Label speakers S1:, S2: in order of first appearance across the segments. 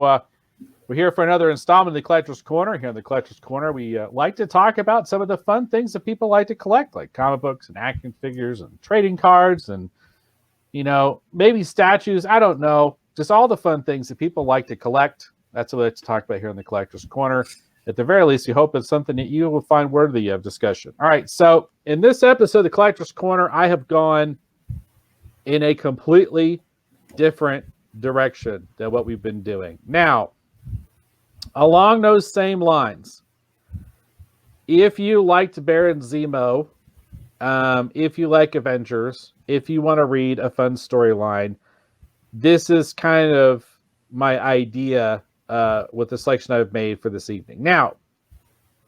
S1: Uh, we're here for another installment of the Collector's Corner. Here in the Collector's Corner, we like to talk about some of the fun things that people like to collect, like comic books and action figures and trading cards and, maybe statues. I don't know. Just all the fun things that people like to collect. That's what we like to talk about here in the Collector's Corner. At the very least, we hope it's something that you will find worthy of discussion. All right, so in this episode of the Collector's Corner, I have gone in a completely different direction than what we've been doing. Now, along those same lines, if you liked Baron Zemo, if you like Avengers, if you want to read a fun storyline, this is kind of my idea with the selection I've made for this evening. Now,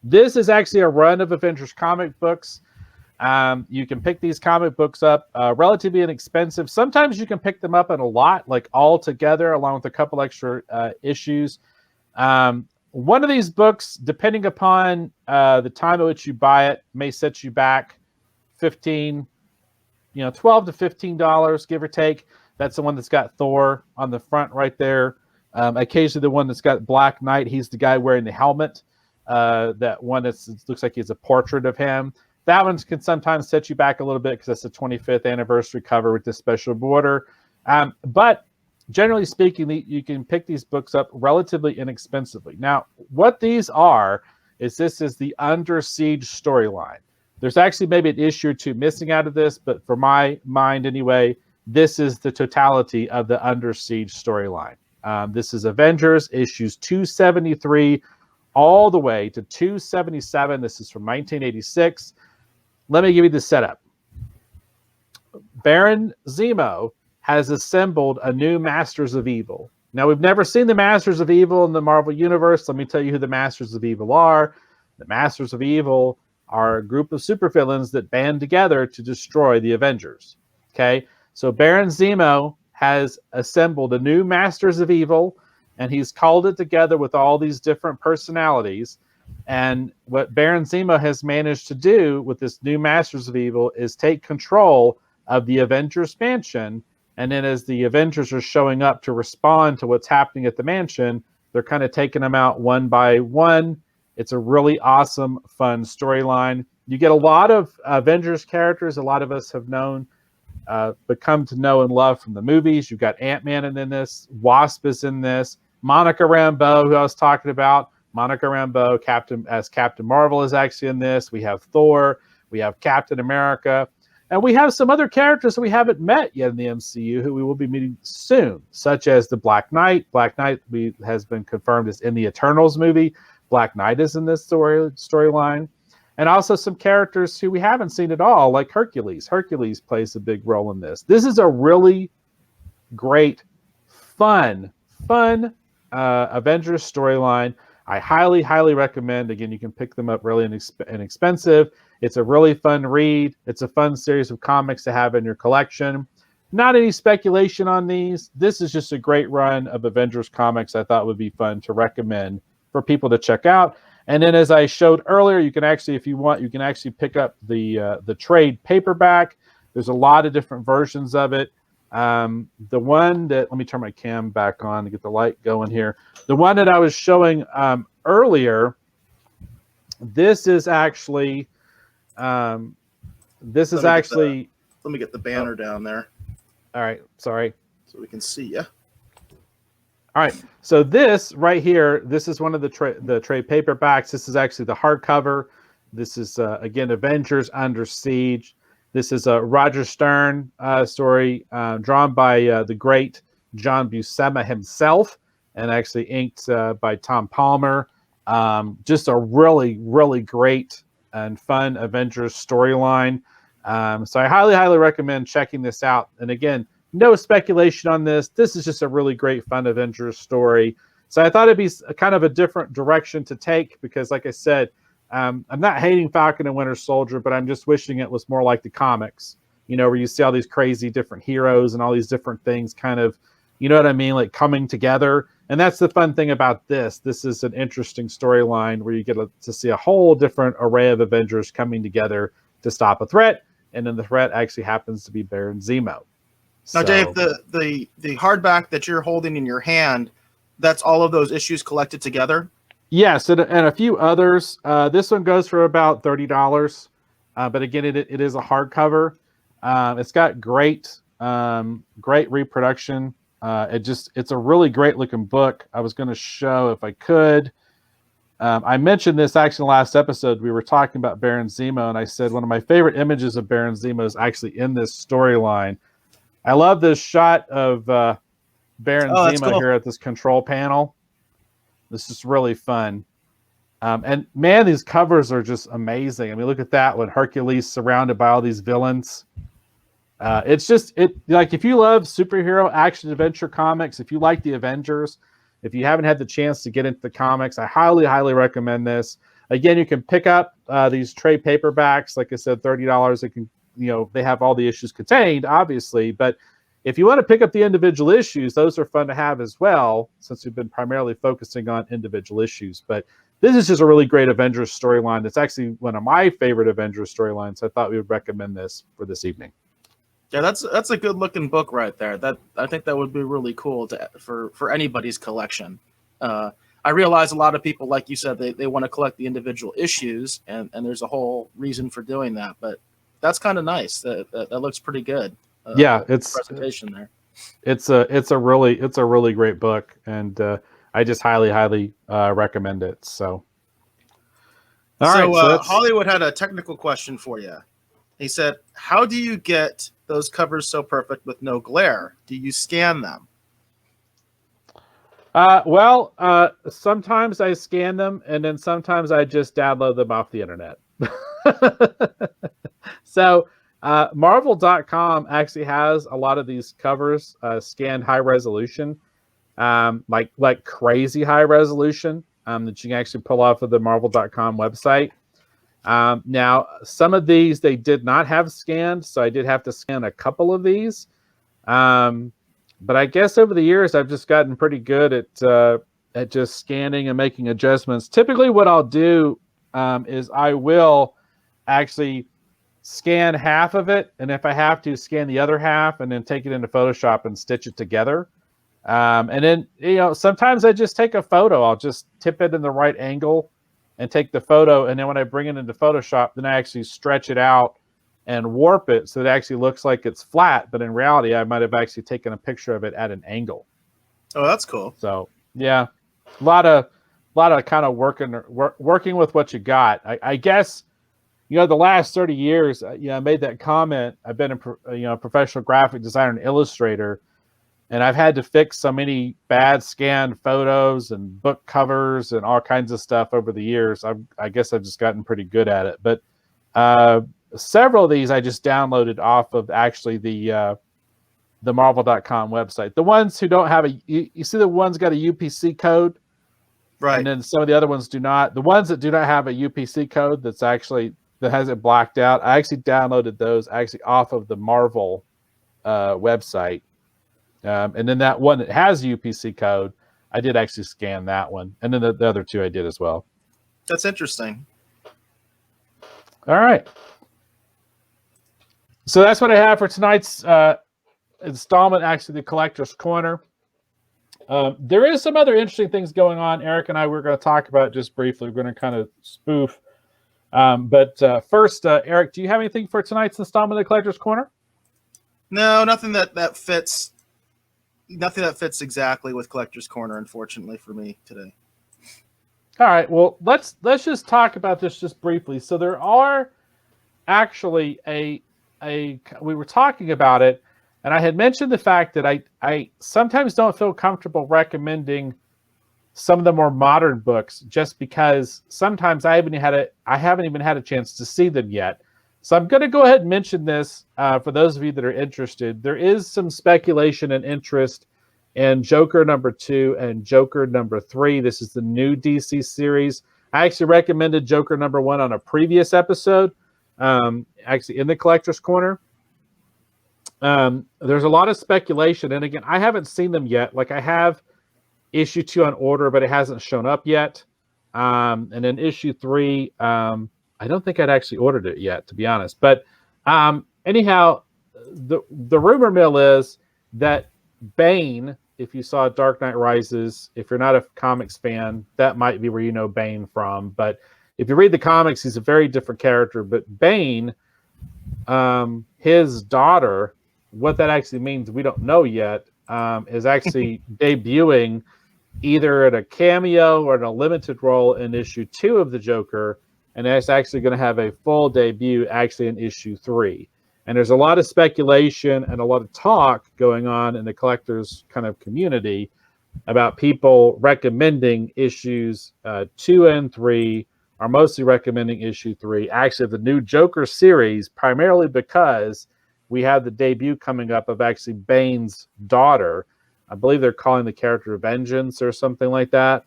S1: this is actually a run of Avengers comic books. You can pick these comic books up relatively inexpensive. Sometimes you can pick them up in a lot, like all together, along with a couple extra issues. One of these books, depending upon the time at which you buy it, may set you back $12 to $15, give or take. That's the one that's got Thor on the front right there. Occasionally the one that's got Black Knight. He's the guy wearing the helmet. That one looks like he's a portrait of him. That one can sometimes set you back a little bit because that's the 25th anniversary cover with this special border. But generally speaking, you can pick these books up relatively inexpensively. Now, what these are is this is the Under Siege storyline. There's actually maybe an issue or two missing out of this, but for my mind anyway, this is the totality of the Under Siege storyline. This is Avengers issues 273 all the way to 277. This is from 1986. Let me give you the setup. Baron Zemo has assembled a new Masters of Evil. Now, we've never seen the Masters of Evil in the Marvel Universe. Let me tell you who the Masters of Evil are. The Masters of Evil are a group of supervillains that band together to destroy the Avengers. Okay? So Baron Zemo has assembled a new Masters of Evil, and he's called it together with all these different personalities. And what Baron Zemo has managed to do with this new Masters of Evil is take control of the Avengers mansion. And then as the Avengers are showing up to respond to what's happening at the mansion, they're kind of taking them out one by one. It's a really awesome, fun storyline. You get a lot of Avengers characters a lot of us have known, but come to know and love from the movies. You've got Ant-Man in this. Wasp is in this. Monica Rambeau, who I was talking about. Monica Rambeau, Captain Marvel, is actually in this. We have Thor. We have Captain America. And we have some other characters that we haven't met yet in the MCU who we will be meeting soon, such as the Black Knight. Black Knight has been confirmed as in the Eternals movie. Black Knight is in this storyline. And also some characters who we haven't seen at all, like Hercules. Hercules plays a big role in this. This is a really great, fun Avengers storyline. I highly, highly recommend. Again, you can pick them up really inexpensive. It's a really fun read. It's a fun series of comics to have in your collection. Not any speculation on these. This is just a great run of Avengers comics I thought would be fun to recommend for people to check out. And then as I showed earlier, you can actually, if you want, you can actually pick up the trade paperback. There's a lot of different versions of it. The one that, let me turn my cam back on to get the light going here. The one that I was showing earlier, this is actually, let me get
S2: the banner down there.
S1: All right, sorry.
S2: So we can see you.
S1: All right, so this right here, this is one of the trade paperbacks. This is actually the hardcover. This is, again, Avengers Under Siege. This is a Roger Stern story drawn by the great John Buscema himself and actually inked by Tom Palmer. Just a really, really great and fun Avengers storyline. So I highly, highly recommend checking this out. And again, no speculation on this. This is just a really great, fun Avengers story. So I thought it'd be kind of a different direction to take because, like I said, I'm not hating Falcon and Winter Soldier, but I'm just wishing it was more like the comics, where you see all these crazy different heroes and all these different things kind of, you know what I mean, like coming together. And that's the fun thing about this. This is an interesting storyline where you get to see a whole different array of Avengers coming together to stop a threat. And then the threat actually happens to be Baron Zemo.
S2: Now, Dave, the hardback that you're holding in your hand, that's all of those issues collected together?
S1: Yes, and a few others. This one goes for about $30, but again, it is a hardcover. It's got great reproduction. It's a really great looking book. I was going to show if I could. I mentioned this actually in the last episode. We were talking about Baron Zemo, and I said one of my favorite images of Baron Zemo is actually in this storyline. I love this shot of Baron
S2: That's
S1: Zemo
S2: cool.
S1: here at this control panel. This is really fun. And man, these covers are just amazing. I mean, look at that one. Hercules surrounded by all these villains. It's like if you love superhero action adventure comics, if you like the Avengers, if you haven't had the chance to get into the comics, I highly, highly recommend this. Again, you can pick up these trade paperbacks. Like I said, $30. It can, they have all the issues contained, obviously, but if you want to pick up the individual issues, those are fun to have as well, since we've been primarily focusing on individual issues. But this is just a really great Avengers storyline. It's actually one of my favorite Avengers storylines. I thought we would recommend this for this evening.
S2: Yeah, that's a good looking book right there. That I think that would be really cool for anybody's collection. I realize a lot of people, like you said, they want to collect the individual issues, and there's a whole reason for doing that. But that's kind of nice. That looks pretty good.
S1: Yeah, it's
S2: presentation there.
S1: It's a really great book, and I just highly recommend it. So,
S2: all right. Hollywood had a technical question for you. He said, "How do you get those covers so perfect with no glare? Do you scan them?"
S1: Sometimes I scan them, and then sometimes I just download them off the internet. So, Marvel.com actually has a lot of these covers scanned high resolution, like crazy high resolution that you can actually pull off of the Marvel.com website. Now, some of these they did not have scanned, so I did have to scan a couple of these. But I guess over the years, I've just gotten pretty good at just scanning and making adjustments. Typically, what I'll do is I will actually scan half of it, and if I have to, scan the other half, and then take it into Photoshop and stitch it together. And then, sometimes I just take a photo. I'll just tip it in the right angle and take the photo, and then when I bring it into Photoshop, then I actually stretch it out and warp it so it actually looks like it's flat, but in reality, I might have actually taken a picture of it at an angle.
S2: Oh, that's cool.
S1: So yeah, a lot of kind of working with what you got. I guess, the last 30 years, I made that comment. I've been a professional graphic designer and illustrator, and I've had to fix so many bad scanned photos and book covers and all kinds of stuff over the years. I guess I've just gotten pretty good at it. But several of these I just downloaded off of actually the Marvel.com website. The ones who don't have you see the ones got a UPC code,
S2: right?
S1: And then some of the other ones do not. The ones that do not have a UPC code that has it blacked out, I actually downloaded those actually off of the Marvel website. And then that one that has a UPC code, I did actually scan that one. And then the other two I did as well.
S2: That's interesting.
S1: All right. So that's what I have for tonight's installment, actually, the Collector's Corner. There is some other interesting things going on. Eric and I were going to talk about just briefly. We're going to kind of spoof. But first, Eric, do you have anything for tonight's installment of the Collector's Corner?
S2: No, nothing that fits. Nothing that fits exactly with Collector's Corner, unfortunately, for me today.
S1: All right. Well, let's just talk about this just briefly. So there are actually we were talking about it, and I had mentioned the fact that I sometimes don't feel comfortable recommending some of the more modern books just because sometimes I haven't even had a chance to see them yet. So I'm going to go ahead and mention this for those of you that are interested. There is some speculation and interest in Joker #2 and Joker #3. This is the new DC series. I actually recommended Joker #1 on a previous episode, actually in the Collector's Corner. There's a lot of speculation, and again, I haven't seen them yet. Like, I have issue 2 on order, but it hasn't shown up yet. And then issue 3, I don't think I'd actually ordered it yet, to be honest. But anyhow, the rumor mill is that Bane if you saw Dark Knight Rises. If you're not a comics fan, that might be where you know Bane from. But if you read the comics, he's a very different character. But Bane, his daughter, what that actually means, we don't know yet, is actually debuting either in a cameo or in a limited role in issue 2 of the Joker, and that's actually going to have a full debut actually in issue 3. And there's a lot of speculation and a lot of talk going on in the collectors kind of community about people recommending issues 2 and 3, are mostly recommending issue 3, actually of the new Joker series, primarily because we have the debut coming up of actually Bane's daughter. I believe they're calling the character Vengeance or something like that.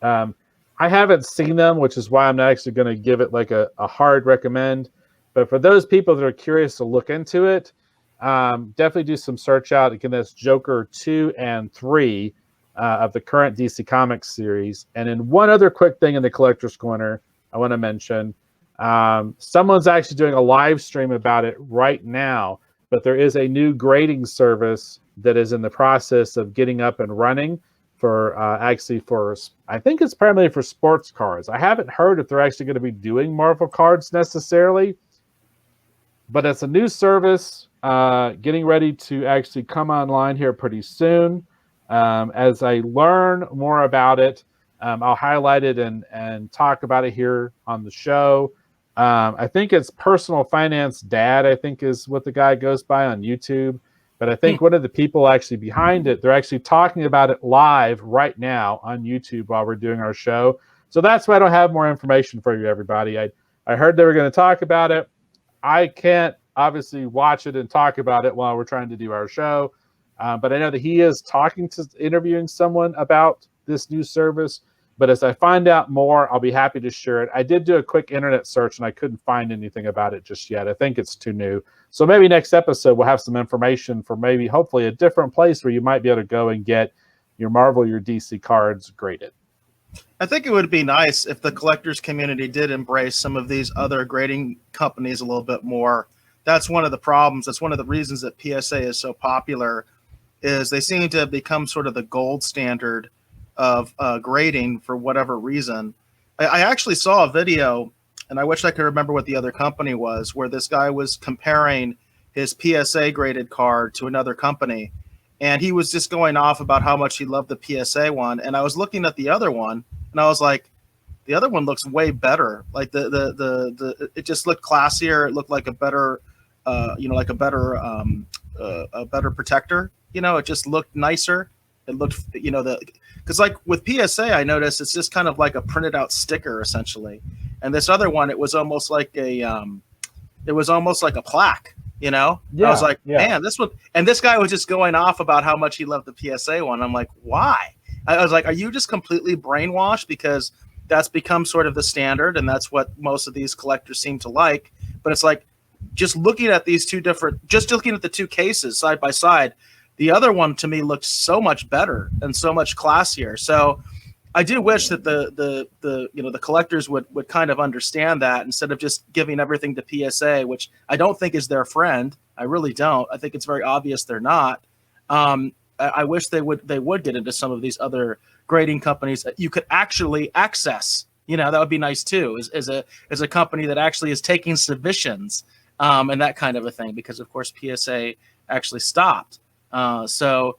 S1: I haven't seen them, which is why I'm not actually going to give it like a hard recommend. But for those people that are curious to look into it, definitely do some search out. Again, that's Joker 2 and 3 of the current DC Comics series. And then one other quick thing in the Collector's Corner I want to mention. Someone's actually doing a live stream about it right now, but there is a new grading service that is in the process of getting up and running for I think it's primarily for sports cards. I haven't heard if they're actually going to be doing Marvel cards necessarily, but it's a new service getting ready to actually come online here pretty soon. As I learn more about it, I'll highlight it and talk about it here on the show. I think it's Personal Finance Dad, I think is what the guy goes by on YouTube. But I think one of the people actually behind it, they're actually talking about it live right now on YouTube while we're doing our show. So that's why I don't have more information for you, everybody. I heard they were going to talk about it. I can't obviously watch it and talk about it while we're trying to do our show. But I know that he is interviewing someone about this new service. But as I find out more, I'll be happy to share it. I did do a quick internet search and I couldn't find anything about it just yet. I think it's too new. So maybe next episode we'll have some information for maybe hopefully a different place where you might be able to go and get your Marvel, your DC cards graded.
S2: I think it would be nice if the collectors community did embrace some of these other grading companies a little bit more. That's one of the problems. That's one of the reasons that PSA is so popular, is they seem to have become sort of the gold standard of grading for whatever reason. I actually saw a video, and I wish I could remember what the other company was, where this guy was comparing his PSA graded card to another company. And he was just going off about how much he loved the PSA one. And I was looking at the other one, and I was like, the other one looks way better. Like it just looked classier. It looked like a better, a better protector. It just looked nicer. It looked, because like with PSA, I noticed it's just kind of like a printed out sticker essentially. And this other one, it was almost like a plaque. Yeah, I was like, man, this one. And this guy was just going off about how much he loved the PSA one. I'm like, why? I was like, are you just completely brainwashed? Because that's become sort of the standard, and that's what most of these collectors seem to like. But it's like, just looking at these just looking at the two cases side by side, the other one to me looked so much better and so much classier. So I do wish that the collectors would kind of understand that, instead of just giving everything to PSA, which I don't think is their friend. I really don't. I think it's very obvious they're not. I wish they would get into some of these other grading companies that you could actually access. That would be nice too, as a company that actually is taking submissions and that kind of a thing, because of course PSA actually stopped. So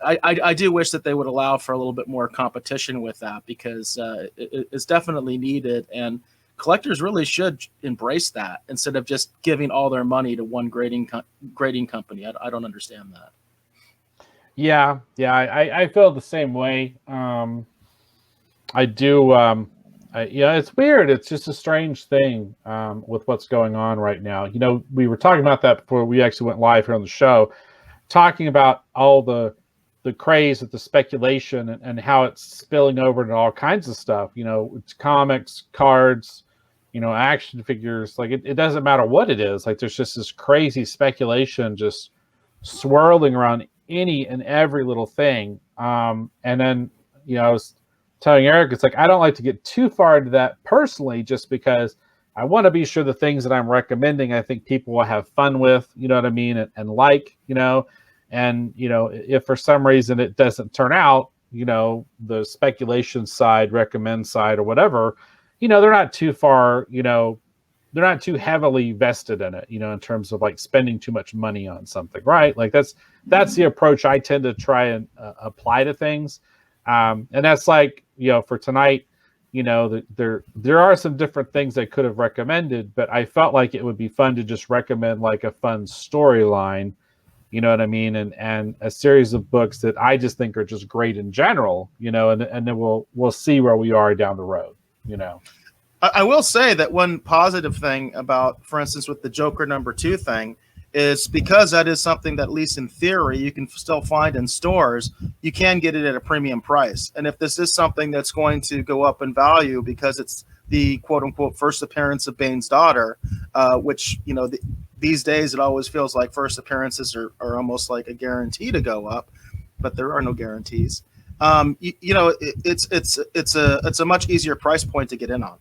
S2: I do wish that they would allow for a little bit more competition with that, because it's definitely needed, and collectors really should embrace that instead of just giving all their money to one grading company. I don't understand that.
S1: Yeah, I feel the same way. I do. It's weird. It's just a strange thing with what's going on right now. We were talking about that before we actually went live here on the show, talking about all the craze with the speculation and how it's spilling over into all kinds of stuff. It's comics, cards, action figures. Like it doesn't matter what it is. Like there's just this crazy speculation just swirling around any and every little thing. And then, I was telling Eric, it's like, I don't like to get too far into that personally, just because I want to be sure the things that I'm recommending, I think people will have fun with, you know what I mean? And like, And if for some reason it doesn't turn out, the speculation side, recommend side, or whatever, they're not too far, they're not too heavily vested in it, in terms of like spending too much money on something, right? Like that's the approach I tend to try and apply to things. And that's like, for tonight, there are some different things I could have recommended, but I felt like it would be fun to just recommend like a fun storyline, you know what I mean? And a series of books that I just think are just great in general, and then we'll see where we are down the road,
S2: I will say that one positive thing about, for instance, with the Joker #2 thing, is because that is something that, at least in theory, you can still find in stores. You can get it at a premium price, and if this is something that's going to go up in value because it's the quote unquote first appearance of Bane's daughter, which these days it always feels like first appearances are almost like a guarantee to go up, but there are no guarantees. It's a much easier price point to get in on.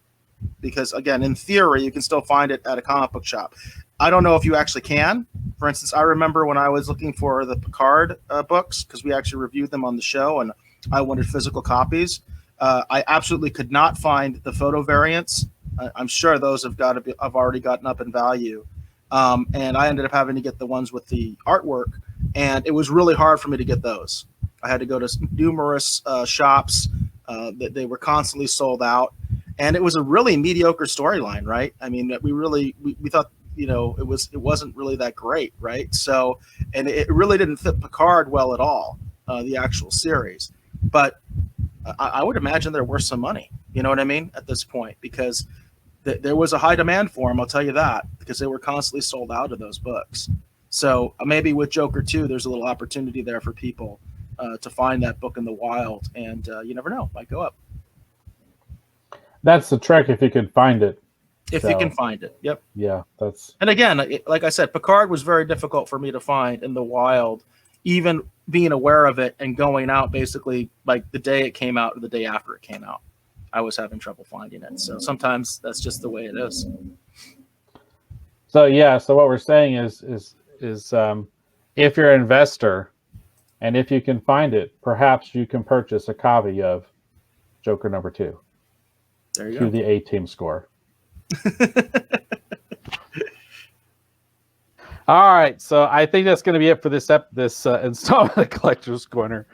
S2: Because again, in theory, you can still find it at a comic book shop. I don't know if you actually can. For instance, I remember when I was looking for the Picard books, because we actually reviewed them on the show, and I wanted physical copies. I absolutely could not find the photo variants. I'm sure those have already gotten up in value, and I ended up having to get the ones with the artwork, and it was really hard for me to get those. I had to go to numerous shops. They were constantly sold out. And it was a really mediocre storyline, right? I mean, we thought, it wasn't really that great, right? So, and it really didn't fit Picard well at all, the actual series. But I would imagine they're worth some money, you know what I mean, at this point, because there was a high demand for them, I'll tell you that, because they were constantly sold out of those books. So maybe with Joker 2, there's a little opportunity there for people to find that book in the wild, and you never know, might go up.
S1: That's the trick, if you could find it.
S2: If you can find it, yep.
S1: Yeah, that's.
S2: And again, like I said, Picard was very difficult for me to find in the wild, even being aware of it and going out basically like the day it came out or the day after it came out. I was having trouble finding it. So sometimes that's just the way it is.
S1: So yeah, so what we're saying is if you're an investor and if you can find it, perhaps you can purchase a copy of Joker #2.
S2: There you
S1: to
S2: go.
S1: The A-Team score. All right, so I think that's going to be it for this installment of Collector's Corner.